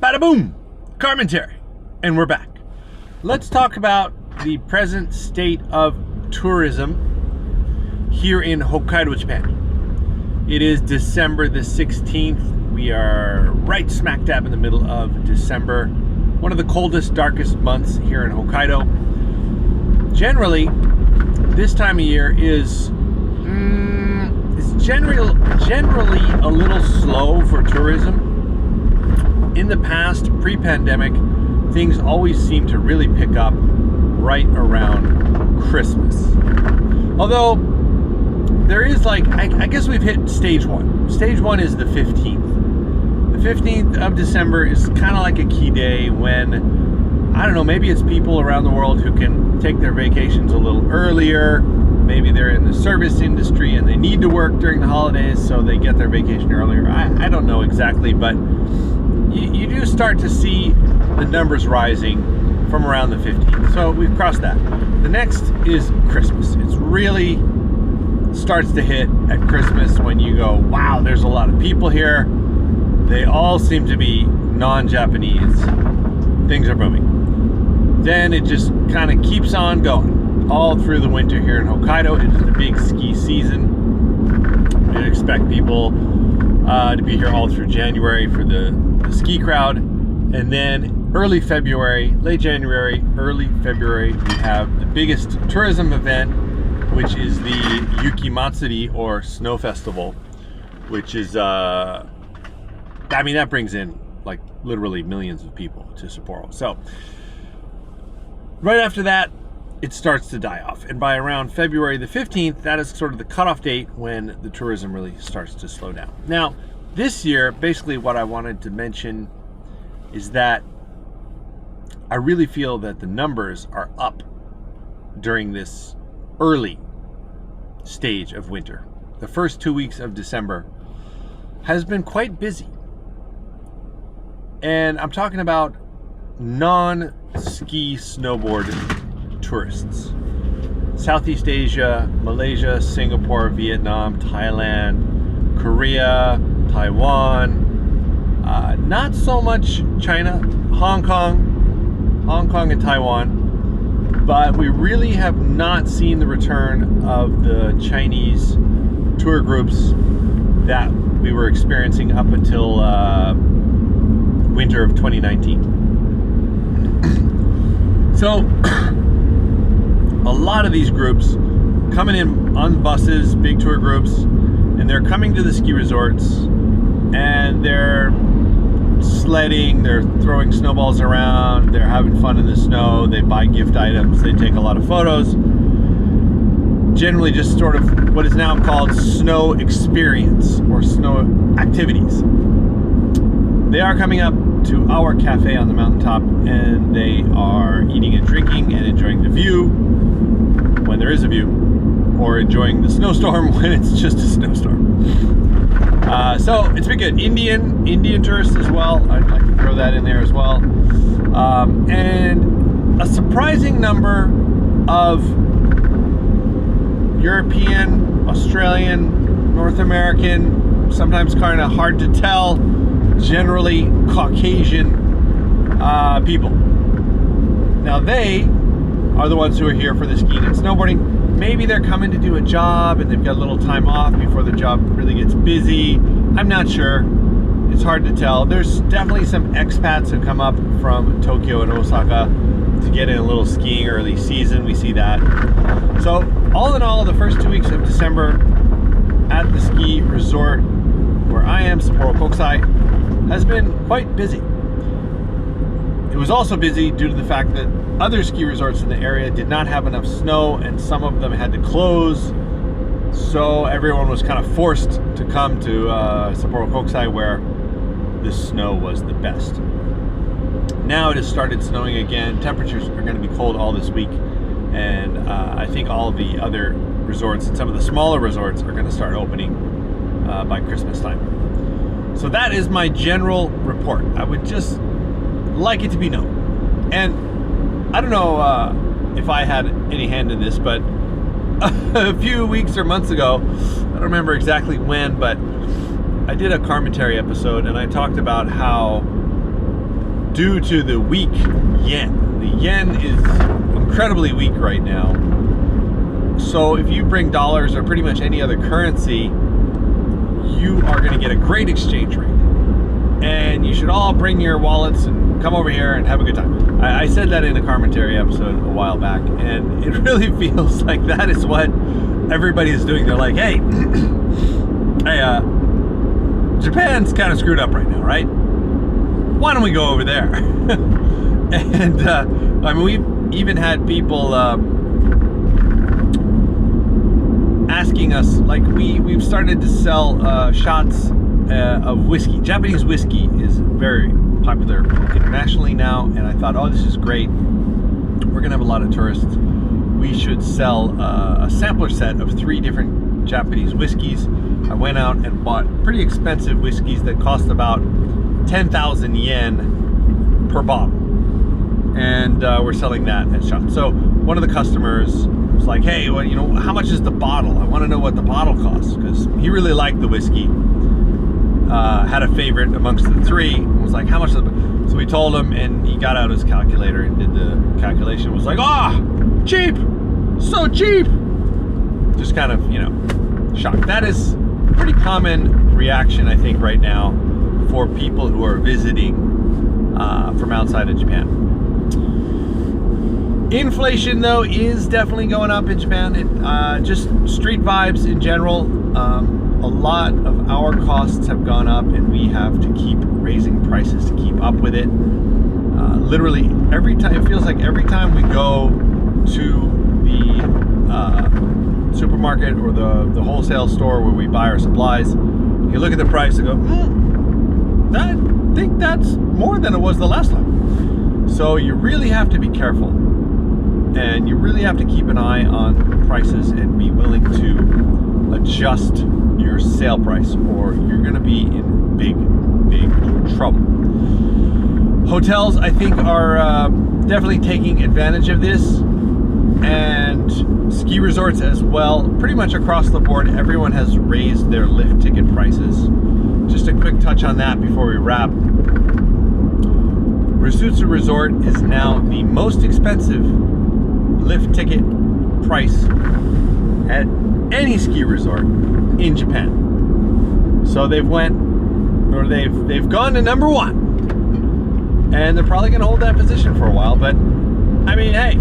Bada boom! Carmentary. And we're back. Let's talk about the present state of tourism here in Hokkaido, Japan. It is December the 16th. We are right smack dab in the middle of December. One of the coldest, darkest months here in Hokkaido. Generally, this time of year is generally a little slow for tourism. In the past, pre-pandemic, things always seem to really pick up right around Christmas. Although, there is I guess we've hit stage one. Stage one is the 15th. The 15th of December is kind of like a key day when, I don't know, maybe it's people around the world who can take their vacations a little earlier. Maybe they're in the service industry and they need to work during the holidays, so they get their vacation earlier. I don't know exactly, but you do start to see the numbers rising from around the 15th. So we've crossed that. The next is Christmas. It's really starts to hit at Christmas when you go, wow, there's a lot of people here. They all seem to be non-Japanese. Things are booming. Then it just kind of keeps on going all through the winter here in Hokkaido. It is the big ski season. We expect people to be here all through January for the ski crowd. And then early February, late January, early February, we have the biggest tourism event, which is the Yuki Matsuri, or Snow Festival, which is, that brings in like literally millions of people to Sapporo. So right after that, it starts to die off. And by around February the 15th, that is sort of the cutoff date when the tourism really starts to slow down. Now, this year, basically what I wanted to mention is that I really feel that the numbers are up during this early stage of winter. The first 2 weeks of December has been quite busy. And I'm talking about non-ski snowboard tourists. Southeast Asia, Malaysia, Singapore, Vietnam, Thailand, Korea, Taiwan, not so much China, Hong Kong and Taiwan, but we really have not seen the return of the Chinese tour groups that we were experiencing up until winter of 2019. So a lot of these groups coming in on buses, big tour groups, and they're coming to the ski resorts and they're sledding, they're throwing snowballs around, they're having fun in the snow, they buy gift items, they take a lot of photos. Generally just sort of what is now called snow experience or snow activities. They are coming up to our cafe on the mountaintop and they are eating and drinking and enjoying the view when there is a view, or enjoying the snowstorm when it's just a snowstorm. So it's been good. Indian tourists as well. I'd like to throw that in there as well. And a surprising number of European, Australian, North American, sometimes kind of hard to tell, generally Caucasian people. Now they are the ones who are here for the skiing and snowboarding. Maybe they're coming to do a job and they've got a little time off before the job really gets busy. I'm not sure. It's hard to tell. There's definitely some expats who come up from Tokyo and Osaka to get in a little skiing early season. We see that. So all in all, the first 2 weeks of December at the ski resort where I am, Sapporo Kokusai, has been quite busy. It was also busy due to the fact that other ski resorts in the area did not have enough snow and some of them had to close. So everyone was kind of forced to come to Sapporo Kokusai where the snow was the best. Now it has started snowing again. Temperatures are going to be cold all this week. And I think all of the other resorts and some of the smaller resorts are going to start opening by Christmas time. So that is my general report. I would just like it to be known. And I don't know if I had any hand in this, but a few weeks or months ago, I don't remember exactly when, but I did a Carmentary episode and I talked about how due to the weak yen. The yen is incredibly weak right now. So if you bring dollars or pretty much any other currency, you are going to get a great exchange rate. And you should all bring your wallets and come over here and have a good time. I said that in a Carmentary episode a while back, and it really feels like that is what everybody is doing. They're like, hey, Japan's kind of screwed up right now, right? Why don't we go over there? And I mean, we've even had people asking us, like, we've started to sell shots of whiskey. Japanese whiskey is very popular internationally now, and I thought, oh, this is great. We're gonna have a lot of tourists. We should sell a sampler set of 3 different Japanese whiskeys. I went out and bought pretty expensive whiskeys that cost about 10,000 yen per bottle, and we're selling that at shots. So one of the customers was like, hey, well, you know, how much is the bottle? I want to know what the bottle costs, because he really liked the whiskey. Had a favorite amongst the 3, and was like, how much is it? So we told him, and he got out his calculator and did the calculation. Was like, cheap, so cheap. Just kind of, you know, shocked. That is pretty common reaction, I think, right now for people who are visiting from outside of Japan. Inflation, though, is definitely going up in Japan. Just street vibes in general. A lot of our costs have gone up, and we have to keep raising prices to keep up with it. Literally every time, it feels like every time we go to the supermarket or the wholesale store where we buy our supplies, you look at the price and go, I think that's more than it was the last time. So you really have to be careful, and you really have to keep an eye on prices and be willing to adjust your sale price, or you're going to be in big trouble. Hotels, I think, are definitely taking advantage of this, and ski resorts as well. Pretty much across the board, everyone has raised their lift ticket prices. Just a quick touch on that before we wrap. Rusutsu Resort is now the most expensive lift ticket price at any ski resort in Japan. So they've gone to number 1, and they're probably going to hold that position for a while. But I mean, hey,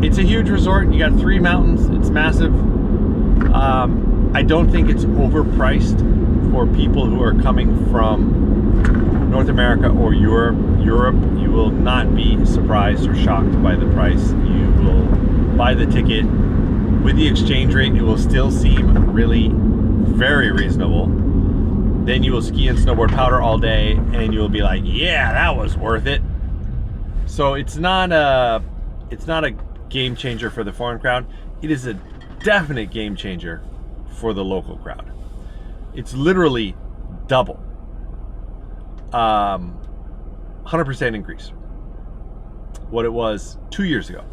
it's a huge resort. You got 3 mountains. It's massive. I don't think it's overpriced for people who are coming from North America or Europe. You will not be surprised or shocked by the price. You will buy the ticket. With the exchange rate, it will still seem really very reasonable. Then you will ski and snowboard powder all day, and you will be like, yeah, that was worth it. So it's not a game changer for the foreign crowd. It is a definite game changer for the local crowd. It's literally double. 100% increase what it was 2 years ago.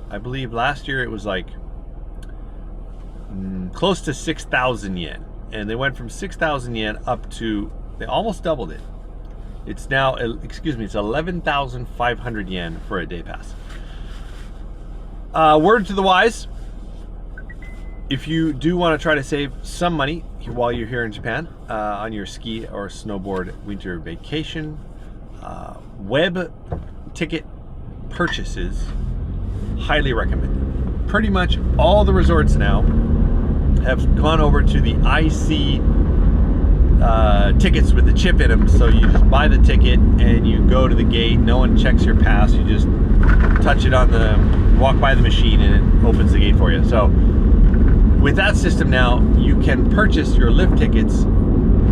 I believe last year it was like close to 6,000 yen, and they went from 6,000 yen up to, they almost doubled it. It's now, it's 11,500 yen for a day pass. Word to the wise, if you do want to try to save some money while you're here in Japan on your ski or snowboard winter vacation, web ticket purchases, highly recommended. Pretty much all the resorts now have gone over to the IC tickets with the chip in them. So you just buy the ticket and you go to the gate. No one checks your pass. You just touch it on walk by the machine, and it opens the gate for you. So with that system now, you can purchase your lift tickets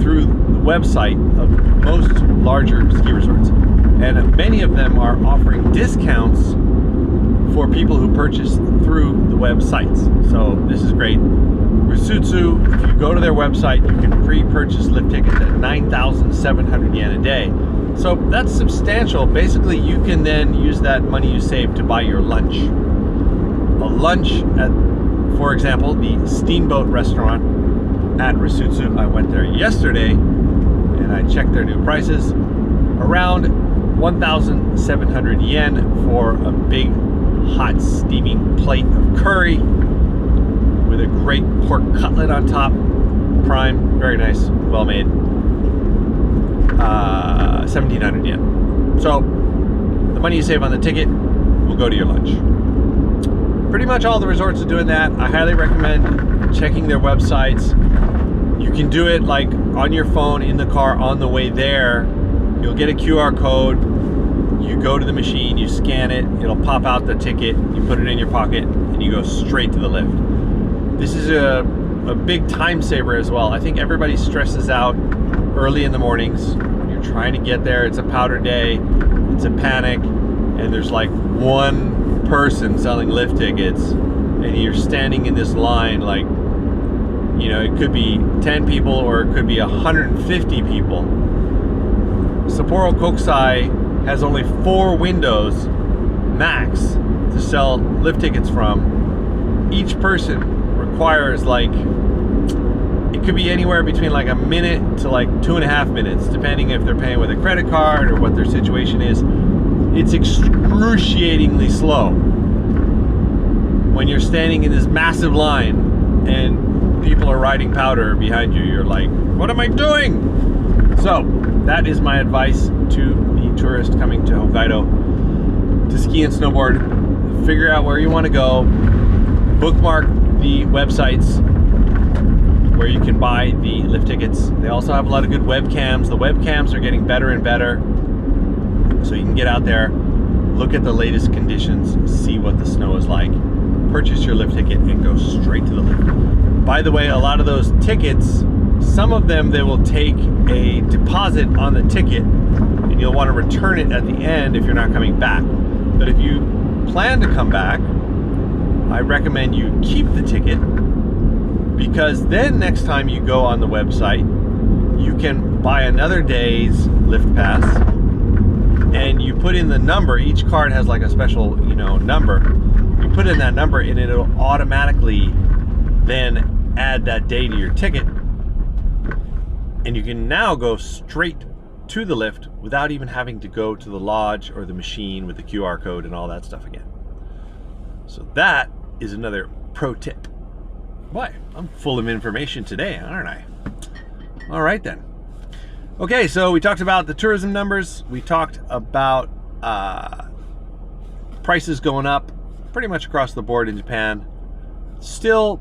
through the website of most larger ski resorts. And many of them are offering discounts for people who purchase through the websites. So this is great. Rusutsu, if you go to their website, you can pre-purchase lift tickets at 9,700 yen a day. So that's substantial. Basically, you can then use that money you save to buy your lunch. A lunch at, for example, the Steamboat restaurant at Rusutsu. I went there yesterday and I checked their new prices. Around 1,700 yen for a big hot steaming plate of curry with a great pork cutlet on top, prime, very nice, well made. 1,700 yen. So the money you save on the ticket will go to your lunch. Pretty much all the resorts are doing that. I highly recommend checking their websites. You can do it like on your phone in the car on the way there. You'll get a QR code. You go to the machine, you scan it, it'll pop out the ticket, you put it in your pocket, and you go straight to the lift. This is a big time saver as well. I think everybody stresses out early in the mornings. When you're trying to get there, it's a powder day, it's a panic, and there's like one person selling lift tickets, and you're standing in this line like, you know, it could be 10 people or it could be 150 people. Sapporo Kokusai has only 4 windows max to sell lift tickets from. Each person requires like, it could be anywhere between like a minute to like 2.5 minutes, depending if they're paying with a credit card or what their situation is. It's excruciatingly slow when you're standing in this massive line and people are riding powder behind you. You're like, what am I doing? So that is my advice to the tourist coming to Hokkaido to ski and snowboard. Figure out where you want to go. Bookmark the websites where you can buy the lift tickets. They also have a lot of good webcams. The webcams are getting better and better. So you can get out there, look at the latest conditions, see what the snow is like, purchase your lift ticket, and go straight to the lift. By the way, a lot of those tickets, some of them they will take a deposit on the ticket and you'll want to return it at the end if you're not coming back. But if you plan to come back, I recommend you keep the ticket, because then next time you go on the website, you can buy another day's lift pass and you put in the number. Each card has like a special, you know, number. You put in that number and it'll automatically then add that day to your ticket, and you can now go straight to the lift without even having to go to the lodge or the machine with the QR code and all that stuff again. So that is another pro tip. Boy, I'm full of information today, aren't I? All right then. Okay, so we talked about the tourism numbers. We talked about prices going up pretty much across the board in Japan. It's still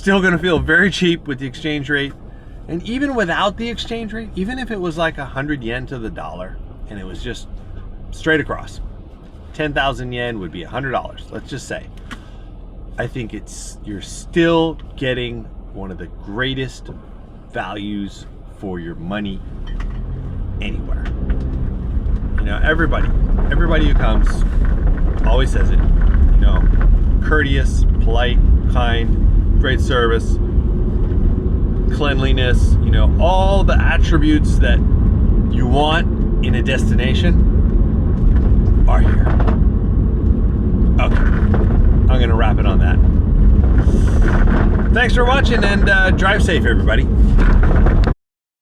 going to feel very cheap with the exchange rate. And even without the exchange rate, even if it was like 100 yen to the dollar and it was just straight across, 10,000 yen would be $100, let's just say. I think you're still getting one of the greatest values for your money anywhere. You know, everybody who comes always says it, you know, courteous, polite, kind, great service, cleanliness, you know, all the attributes that you want in a destination are here. Okay, I'm gonna wrap it on that. Thanks for watching, and drive safe, everybody.